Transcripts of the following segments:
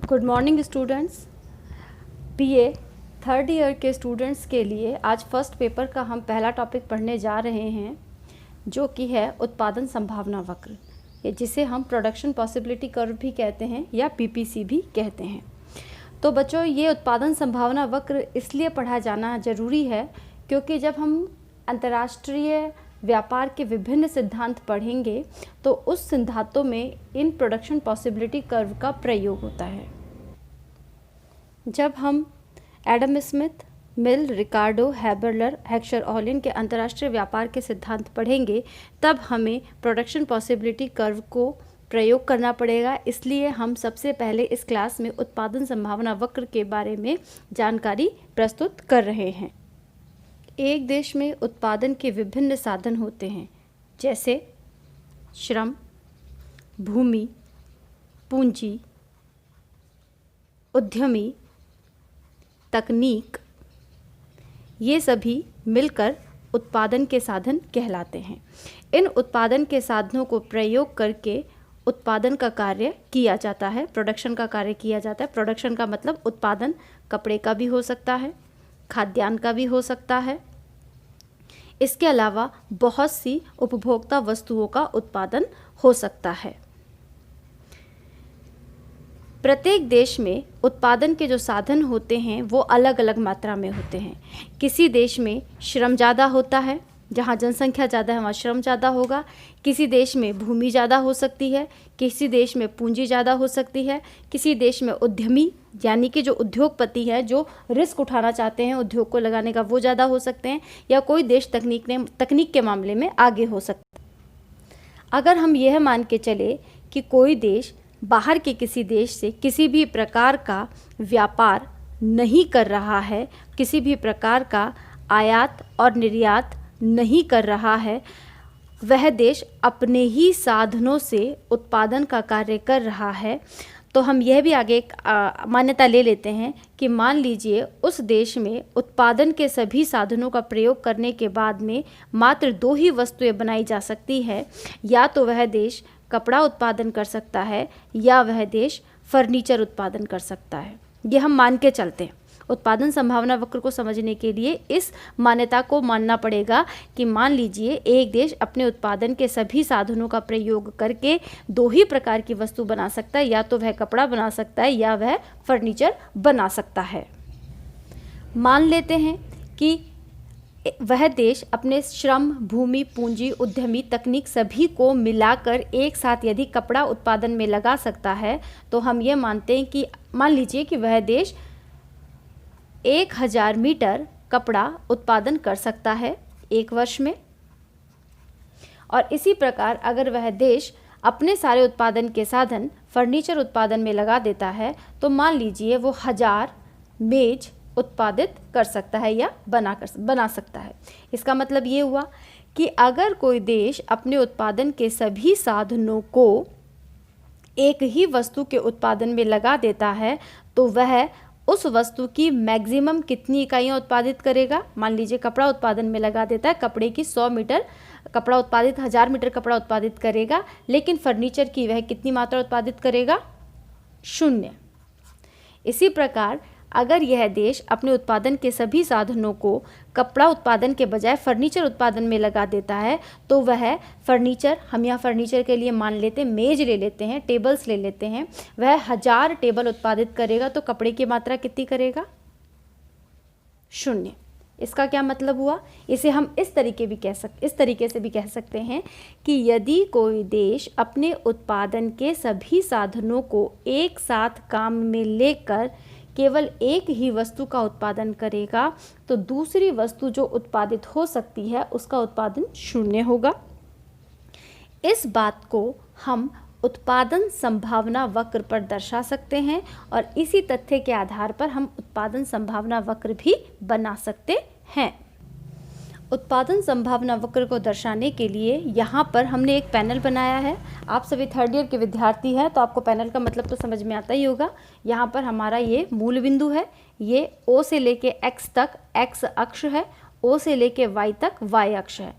Good morning students. BA third year के students के लिए आज फर्स्ट पेपर का हम पहला टॉपिक पढ़ने जा रहे हैं, जो कि है उत्पादन संभावना वक्र, ये जिसे हम प्रोडक्शन पॉसिबिलिटी कर्व भी कहते हैं या पीपीसी भी कहते हैं। तो बच्चों, ये उत्पादन संभावना वक्र इसलिए पढ़ा जाना ज़रूरी है क्योंकि जब हम अंतर्राष्ट्रीय व्यापार के विभिन्न सिद्धांत पढ़ेंगे तो उस सिद्धांतों में इन प्रोडक्शन पॉसिबिलिटी कर्व का प्रयोग होता है। जब हम एडम स्मिथ, मिल, रिकार्डो, हैबरलर, हेक्सचर-ओलियन के अंतर्राष्ट्रीय व्यापार के सिद्धांत पढ़ेंगे तब हमें प्रोडक्शन पॉसिबिलिटी कर्व को प्रयोग करना पड़ेगा। इसलिए हम सबसे पहले इस क्लास में उत्पादन संभावना वक्र के बारे में जानकारी प्रस्तुत कर रहे हैं। एक देश में उत्पादन के विभिन्न साधन होते हैं, जैसे श्रम, भूमि, पूंजी, उद्यमी, तकनीक। ये सभी मिलकर उत्पादन के साधन कहलाते हैं। इन उत्पादन के साधनों को प्रयोग करके उत्पादन का कार्य किया जाता है, प्रोडक्शन का कार्य किया जाता है। प्रोडक्शन का मतलब उत्पादन कपड़े का भी हो सकता है, खाद्यान्न का भी हो सकता है। इसके अलावा बहुत सी उपभोक्ता वस्तुओं का उत्पादन हो सकता है। प्रत्येक देश में उत्पादन के जो साधन होते हैं वो अलग अलग मात्रा में होते हैं। किसी देश में श्रम ज़्यादा होता है, जहाँ जनसंख्या ज़्यादा है वहाँ श्रम ज़्यादा होगा। किसी देश में भूमि ज़्यादा हो सकती है, किसी देश में पूंजी ज़्यादा हो सकती है, किसी देश में उद्यमी यानी कि जो उद्योगपति हैं, जो रिस्क उठाना चाहते हैं उद्योग को लगाने का, वो ज़्यादा हो सकते हैं, या कोई देश तकनीक के मामले में आगे हो सकता है। अगर हम यह मान के चले कि कोई देश बाहर के किसी देश से किसी भी प्रकार का व्यापार नहीं कर रहा है, किसी भी प्रकार का आयात और निर्यात नहीं कर रहा है, वह देश अपने ही साधनों से उत्पादन का कार्य कर रहा है, तो हम यह भी आगे एक मान्यता ले लेते हैं कि मान लीजिए उस देश में उत्पादन के सभी साधनों का प्रयोग करने के बाद में मात्र 2 ही वस्तुएं बनाई जा सकती है। या तो वह देश कपड़ा उत्पादन कर सकता है या वह देश फर्नीचर उत्पादन कर सकता है। ये हम मान के चलते हैं। उत्पादन संभावना वक्र को समझने के लिए इस मान्यता को मानना पड़ेगा कि मान लीजिए एक देश अपने उत्पादन के सभी साधनों का प्रयोग करके 2 ही प्रकार की वस्तु बना सकता है, या तो वह कपड़ा बना सकता है या वह फर्नीचर बना सकता है। मान लेते हैं कि वह देश अपने श्रम, भूमि, पूंजी, उद्यमी, तकनीक सभी को मिलाकर एक साथ यदि कपड़ा उत्पादन में लगा सकता है, तो हम ये मानते हैं कि मान लीजिए कि वह देश 1000 मीटर कपड़ा उत्पादन कर सकता है 1 वर्ष में। और इसी प्रकार अगर वह देश अपने सारे उत्पादन के साधन फर्नीचर उत्पादन में लगा देता है, तो मान लीजिए वो 1000 मेज उत्पादित कर सकता है या बना सकता है। इसका मतलब ये हुआ कि अगर कोई देश अपने उत्पादन के सभी साधनों को एक ही वस्तु के उत्पादन में लगा देता है, तो वह उस वस्तु की मैक्सिमम कितनी इकाइयाँ उत्पादित करेगा। मान लीजिए कपड़ा उत्पादन में लगा देता है, कपड़े की 100 मीटर कपड़ा उत्पादित 1000 मीटर कपड़ा उत्पादित करेगा, लेकिन फर्नीचर की वह कितनी मात्रा उत्पादित करेगा? 0। इसी प्रकार अगर यह देश अपने उत्पादन के सभी साधनों को कपड़ा उत्पादन के बजाय फर्नीचर उत्पादन में लगा देता है, तो वह फर्नीचर, हम यहाँ फर्नीचर के लिए मान लेते हैं, मेज ले लेते हैं, टेबल्स ले लेते हैं, वह 1000 टेबल उत्पादित करेगा, तो कपड़े की मात्रा कितनी करेगा? 0। इसका क्या मतलब हुआ? इसे हम इस तरीके से भी कह सकते हैं कि यदि कोई देश अपने उत्पादन के सभी साधनों को एक साथ काम में लेकर केवल एक ही वस्तु का उत्पादन करेगा, तो दूसरी वस्तु जो उत्पादित हो सकती है उसका उत्पादन 0 होगा। इस बात को हम उत्पादन संभावना वक्र पर दर्शा सकते हैं और इसी तथ्य के आधार पर हम उत्पादन संभावना वक्र भी बना सकते हैं। उत्पादन संभावना वक्र को दर्शाने के लिए यहाँ पर हमने एक पैनल बनाया है। आप सभी थर्ड ईयर के विद्यार्थी हैं तो आपको पैनल का मतलब तो समझ में आता ही होगा। यहाँ पर हमारा ये मूल बिंदु है, ये O से लेके X तक X अक्ष है, O से लेके Y तक Y अक्ष है।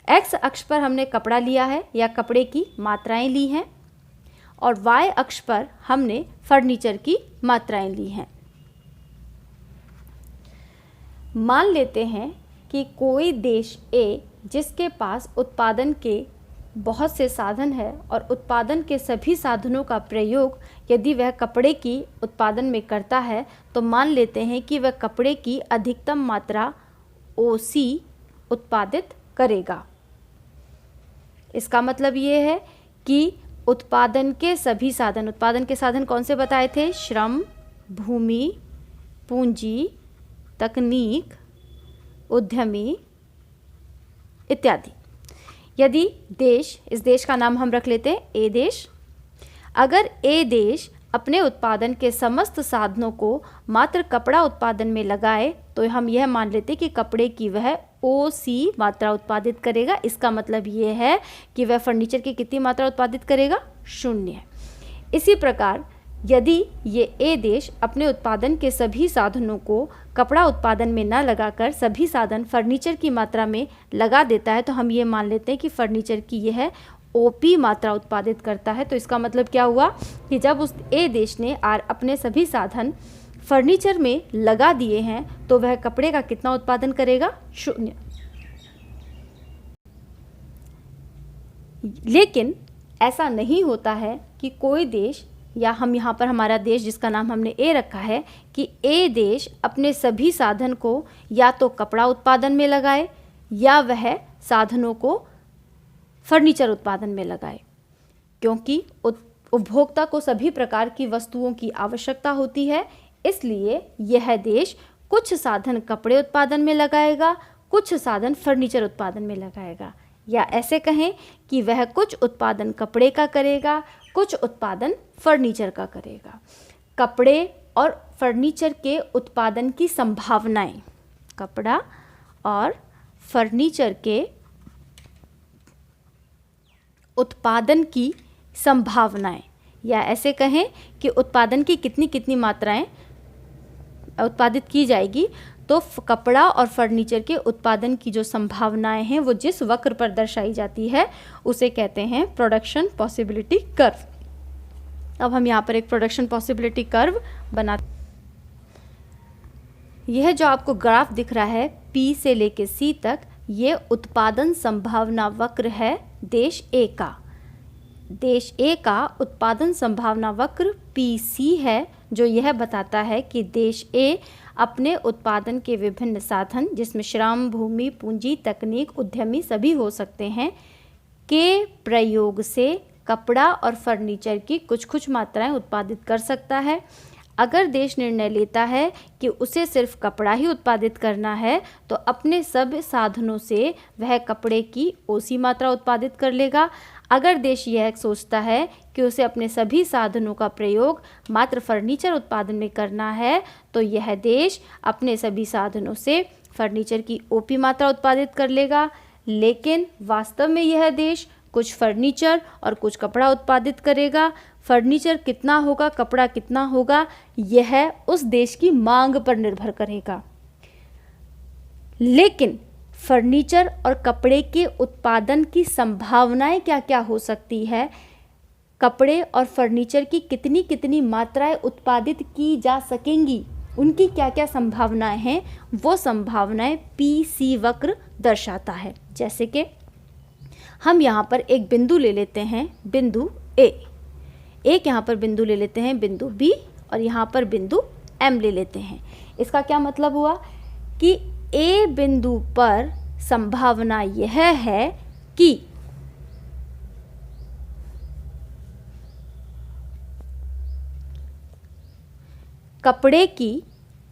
X अक्ष पर हमने कपड़ा लिया है या कपड़े की मात्राएं ली हैं और y अक्ष पर हमने फर्नीचर की मात्राएं ली हैं। मान लेते हैं कि कोई देश A जिसके पास उत्पादन के बहुत से साधन है और उत्पादन के सभी साधनों का प्रयोग यदि वह कपड़े की उत्पादन में करता है, तो मान लेते हैं कि वह कपड़े की अधिकतम मात्रा OC उत्पादित करेगा। इसका मतलब ये है कि उत्पादन के साधन कौन से बताए थे? श्रम, भूमि, पूंजी, तकनीक, उद्यमी इत्यादि। यदि देश, इस देश का नाम हम रख लेते हैं ए देश, अगर ए देश अपने उत्पादन के समस्त साधनों को मात्र कपड़ा उत्पादन में लगाए, तो हम यह मान लेते कि कपड़े की वह OC मात्रा उत्पादित करेगा। इसका मतलब ये है कि वह फर्नीचर की कितनी मात्रा उत्पादित करेगा? 0 है। इसी प्रकार यदि ये ए देश अपने उत्पादन के सभी साधनों को कपड़ा उत्पादन में न लगाकर सभी साधन फर्नीचर की मात्रा में लगा देता है, तो हम ये मान लेते हैं कि फर्नीचर की यह OP मात्रा उत्पादित करता है। तो इसका मतलब क्या हुआ कि जब उस ए देश ने अपने सभी साधन फर्नीचर में लगा दिए हैं, तो वह कपड़े का कितना उत्पादन करेगा? 0। लेकिन ऐसा नहीं होता है कि कोई देश, या हम यहाँ पर हमारा देश जिसका नाम हमने ए रखा है, कि ए देश अपने सभी साधन को या तो कपड़ा उत्पादन में लगाए या वह साधनों को फर्नीचर उत्पादन में लगाए, क्योंकि उपभोक्ता को सभी प्रकार की वस्तुओं की आवश्यकता होती है। इसलिए यह देश कुछ साधन कपड़े उत्पादन में लगाएगा, कुछ साधन फर्नीचर उत्पादन में लगाएगा, या ऐसे कहें कि वह कुछ उत्पादन कपड़े का करेगा, कुछ उत्पादन फर्नीचर का करेगा। कपड़े और फर्नीचर के उत्पादन की संभावनाएं, कपड़ा और फर्नीचर के उत्पादन की संभावनाएं, या ऐसे कहें कि उत्पादन की कितनी कितनी मात्राएं उत्पादित की जाएगी, तो कपड़ा और फर्नीचर के उत्पादन की जो संभावनाएं हैं वो जिस वक्र पर दर्शाई जाती है उसे कहते हैं प्रोडक्शन पॉसिबिलिटी कर्व। अब हम यहाँ पर एक प्रोडक्शन पॉसिबिलिटी कर्व बनाते। यह जो आपको ग्राफ दिख रहा है P से लेके C तक, ये उत्पादन संभावना वक्र है देश A का। देश A का उत्पादन संभावना वक्र PC है, जो यह बताता है कि देश A अपने उत्पादन के विभिन्न साधन, जिसमें श्रम, भूमि, पूंजी, तकनीक, उद्यमी सभी हो सकते हैं, के प्रयोग से कपड़ा और फर्नीचर की कुछ कुछ मात्राएं उत्पादित कर सकता है। अगर देश निर्णय लेता है कि उसे सिर्फ कपड़ा ही उत्पादित करना है, तो अपने सब साधनों से वह कपड़े की OC मात्रा उत्पादित कर लेगा। अगर देश यह सोचता है कि उसे अपने सभी साधनों का प्रयोग मात्र फर्नीचर उत्पादन में करना है, तो यह देश अपने सभी साधनों से फर्नीचर की OP मात्रा उत्पादित कर लेगा। लेकिन वास्तव में यह देश कुछ फर्नीचर और कुछ कपड़ा उत्पादित करेगा। फर्नीचर कितना होगा, कपड़ा कितना होगा, यह उस देश की मांग पर निर्भर करेगा। लेकिन फर्नीचर और कपड़े के उत्पादन की संभावनाएं क्या क्या हो सकती है, कपड़े और फर्नीचर की कितनी कितनी मात्राएं उत्पादित की जा सकेंगी, उनकी क्या क्या संभावनाएं हैं, वो संभावनाएं PC वक्र दर्शाता है। जैसे कि हम यहाँ पर एक बिंदु ले लेते हैं, बिंदु A, एक यहाँ पर बिंदु ले लेते हैं बिंदु B, और यहाँ पर बिंदु M ले लेते हैं। इसका क्या मतलब हुआ कि A बिंदु पर संभावना यह है कि कपड़े की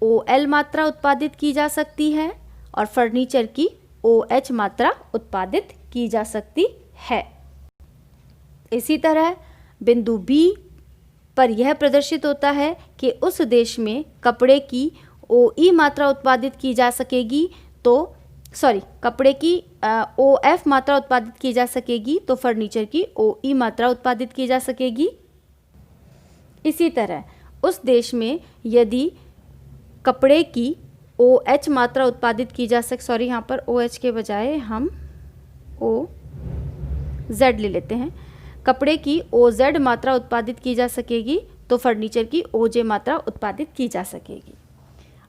OL मात्रा उत्पादित की जा सकती है और फर्नीचर की OH मात्रा उत्पादित की जा सकती है। इसी तरह बिंदु B पर यह प्रदर्शित होता है कि उस देश में कपड़े की OE मात्रा उत्पादित की जा सकेगी, तो कपड़े की OF मात्रा उत्पादित की जा सकेगी, तो फर्नीचर की OE मात्रा उत्पादित की जा सकेगी। इसी तरह उस देश में यदि कपड़े की OH मात्रा उत्पादित की जा यहाँ पर OH के बजाय हम OZ ले लेते हैं। कपड़े की OZ मात्रा उत्पादित की जा सकेगी तो फर्नीचर की OJ मात्रा उत्पादित की जा सकेगी।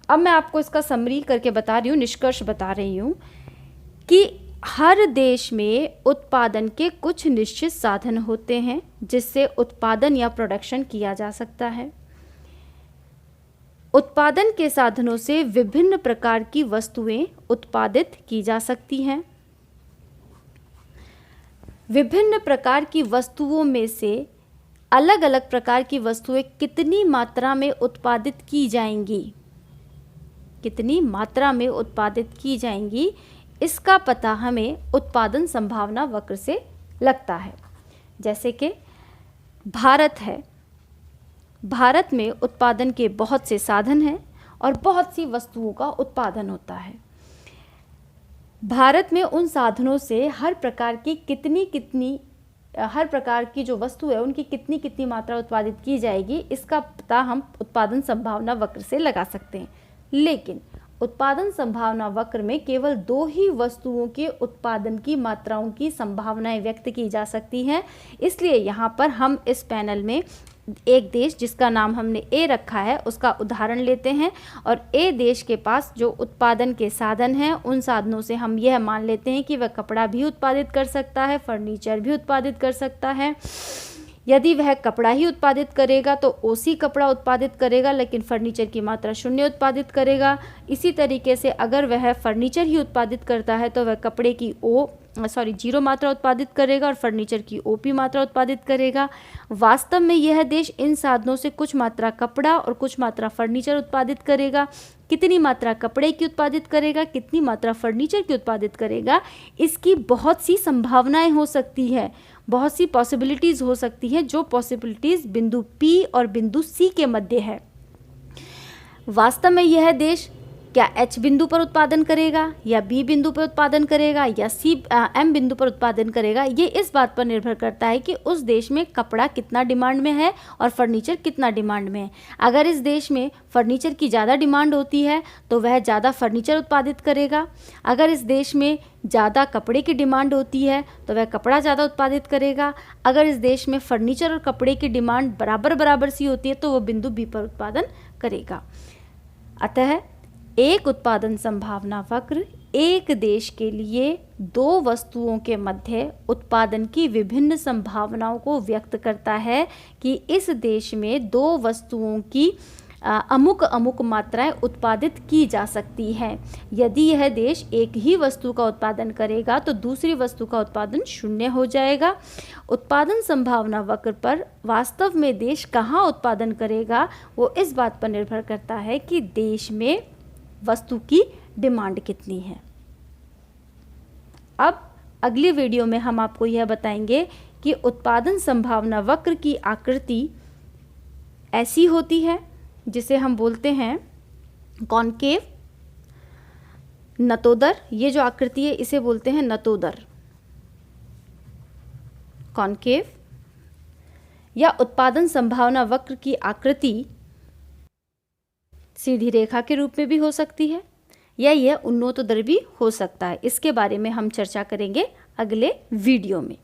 अब मैं आपको इसका समरी करके बता रही हूँ, निष्कर्ष बता रही हूँ कि हर देश में उत्पादन के कुछ निश्चित साधन होते हैं जिससे उत्पादन या प्रोडक्शन किया जा सकता है। उत्पादन के साधनों से विभिन्न प्रकार की वस्तुएं उत्पादित की जा सकती हैं। विभिन्न प्रकार की वस्तुओं में से अलग अलग प्रकार की वस्तुएं कितनी मात्रा में उत्पादित की जाएंगी, कितनी मात्रा में उत्पादित की जाएंगी, इसका पता हमें उत्पादन संभावना वक्र से लगता है। जैसे कि भारत है, भारत में उत्पादन के बहुत से साधन हैं और बहुत सी वस्तुओं का उत्पादन होता है। भारत में उन साधनों से हर प्रकार की जो वस्तु है उनकी कितनी कितनी मात्रा उत्पादित की जाएगी, इसका पता हम उत्पादन संभावना वक्र से लगा सकते हैं। लेकिन उत्पादन संभावना वक्र में केवल 2 ही वस्तुओं के उत्पादन की मात्राओं की संभावनाएं व्यक्त की जा सकती हैं। इसलिए यहाँ पर हम इस पैनल में एक देश जिसका नाम हमने ए रखा है उसका उदाहरण लेते हैं और ए देश के पास जो उत्पादन के साधन हैं उन साधनों से हम यह मान लेते हैं कि वह कपड़ा भी उत्पादित कर सकता है, फर्नीचर भी उत्पादित कर सकता है। यदि वह कपड़ा ही उत्पादित करेगा तो OC कपड़ा उत्पादित करेगा लेकिन फर्नीचर की मात्रा 0 उत्पादित करेगा। इसी तरीके से अगर वह फर्नीचर ही उत्पादित करता है तो वह कपड़े की 0 मात्रा उत्पादित करेगा और फर्नीचर की OP मात्रा उत्पादित करेगा। वास्तव में यह देश इन साधनों से कुछ मात्रा कपड़ा और कुछ मात्रा फर्नीचर उत्पादित करेगा। कितनी मात्रा कपड़े की उत्पादित करेगा, कितनी मात्रा फर्नीचर की उत्पादित करेगा, इसकी बहुत सी संभावनाएं हो सकती है, बहुत सी पॉसिबिलिटीज़ हो सकती हैं, जो पॉसिबिलिटीज़ बिंदु P और बिंदु C के मध्य है। वास्तव में यह देश क्या H बिंदु पर उत्पादन करेगा या B बिंदु पर उत्पादन करेगा या M बिंदु पर उत्पादन करेगा, ये इस बात पर निर्भर करता है कि उस देश में कपड़ा कितना डिमांड में है और फर्नीचर कितना डिमांड में है। अगर इस देश में फर्नीचर की ज़्यादा डिमांड होती है तो वह ज़्यादा फर्नीचर उत्पादित करेगा। अगर इस देश में ज़्यादा कपड़े की डिमांड होती है तो वह कपड़ा ज़्यादा उत्पादित करेगा। अगर इस देश में फर्नीचर और कपड़े की डिमांड बराबर सी होती है तो वह बिंदु B पर उत्पादन करेगा। अतः एक उत्पादन संभावना वक्र एक देश के लिए 2 वस्तुओं के मध्य उत्पादन की विभिन्न संभावनाओं को व्यक्त करता है कि इस देश में 2 वस्तुओं की अमुक मात्राएं उत्पादित की जा सकती हैं। यदि यह देश एक ही वस्तु का उत्पादन करेगा तो दूसरी वस्तु का उत्पादन 0 हो जाएगा। उत्पादन संभावना वक्र पर वास्तव में देश कहाँ उत्पादन करेगा वो इस बात पर निर्भर करता है कि देश में वस्तु की डिमांड कितनी है। अब अगली वीडियो में हम आपको यह बताएंगे कि उत्पादन संभावना वक्र की आकृति ऐसी होती है जिसे हम बोलते हैं कॉनकेव, नतोदर। ये जो आकृति है इसे बोलते हैं नतोदर, कॉनकेव। या उत्पादन संभावना वक्र की आकृति सीधी रेखा के रूप में भी हो सकती है या यह उन्नतोदर भी हो सकता है। इसके बारे में हम चर्चा करेंगे अगले वीडियो में।